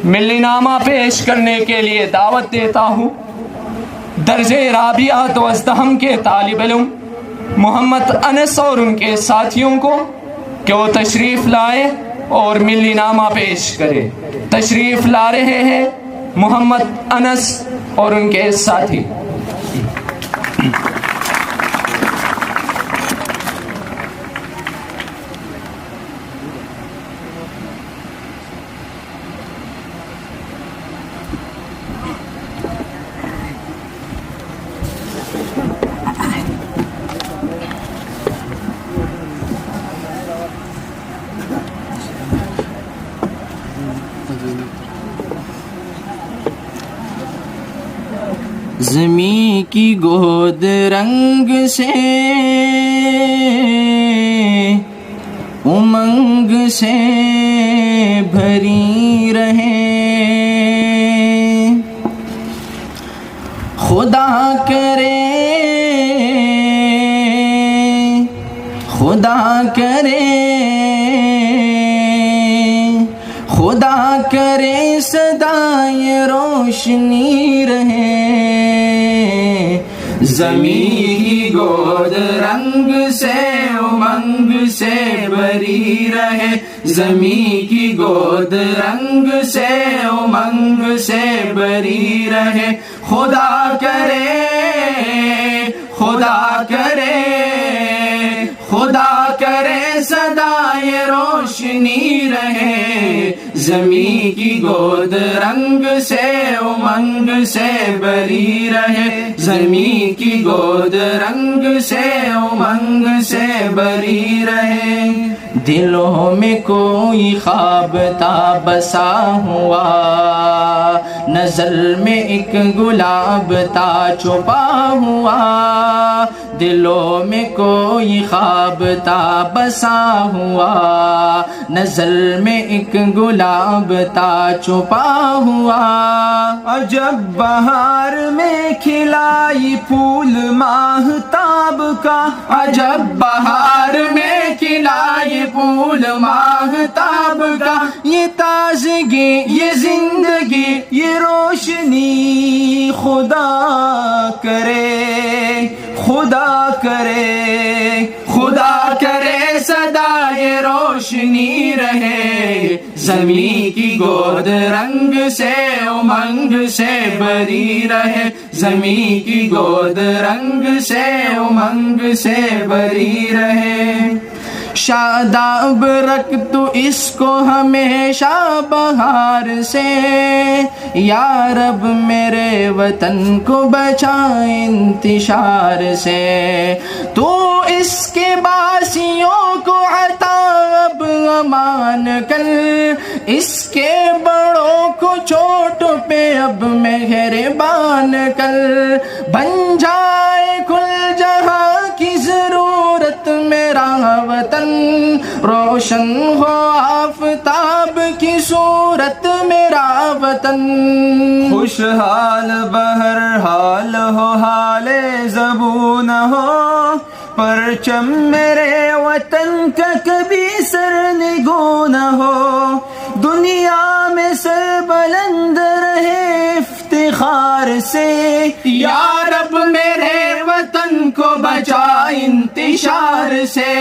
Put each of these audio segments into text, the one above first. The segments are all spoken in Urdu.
ملی نامہ پیش کرنے کے لیے دعوت دیتا ہوں درجہ رابعہ و ازدہم کے طالب علم محمد انس اور ان کے ساتھیوں کو کہ وہ تشریف لائے اور ملی نامہ پیش کرے. تشریف لا رہے ہیں محمد انس اور ان کے ساتھی. زمیں کی گود رنگ سے امنگ سے بھری رہے. خدا کرے خدا کرے خدا کرے صدائے روشنی رہے. زمیں کی گود رنگ سے امنگ سے بھری رہے. زمیں کی گود رنگ سے امنگ سے بھری رہے. خدا کرے خدا کرے خدا کرے صدائے روشنی رہے. زمیں کی گود رنگ سے امنگ سے بھری رہے. زمیں کی گود رنگ سے امنگ سے بھری رہے. دلوں میں کوئی خواب تھا بسا ہوا، نظر میں ایک گلاب تھا چھپا ہوا. دلوں میں کوئی خواب تھا بسا ہوا، نظر میں ایک گلاب تھا چھپا ہوا. عجب بہار میں کھلائی پھول ماہتاب کا، عجب بہار میں کھلائی پھول ماہتاب کا. یہ تازگی یہ زندگی یہ روشنی خدا کرے خدا کرے خدا کرے صدائے روشنی رہے. زمیں کی گود رنگ سے امنگ سے بھری رہے. زمیں کی گود رنگ سے امنگ سے بھری رہے. شاداب رکھ تو اس کو ہمیشہ بہار سے، یا رب میرے وطن کو بچا انتشار سے. تو اس کے باسیوں کو عطا اب امان کر، اس کے بڑوں کو چوٹ پہ اب مہربان کر. بن جائے کل جہاں کی ضرورت میرا وطن، روشن ہو آفتاب کی صورت میرا وطن. خوشحال بہرحال ہو حال زبون ہو، پرچم میرے وطن کا کبھی سر نگو نہ ہو. دنیا میں سر بلند رہے افتخار سے، یا رب میرے وطن کو بچا انتشار سے.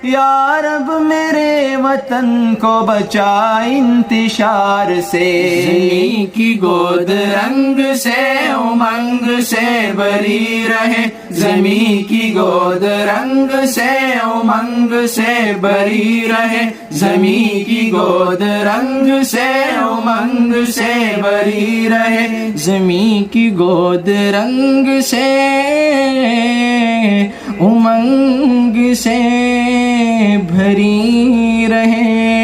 یا رب میرے وطن کو بچا انتشار سے. زمیں کی گود رنگ سے امنگ سے بھری رہے. زمیں کی گود رنگ سے امنگ سے بھری رہے. زمیں کی گود رنگ سے امنگ سے بھری رہے. زمیں کی گود رنگ سے امنگ سے بھری رہے.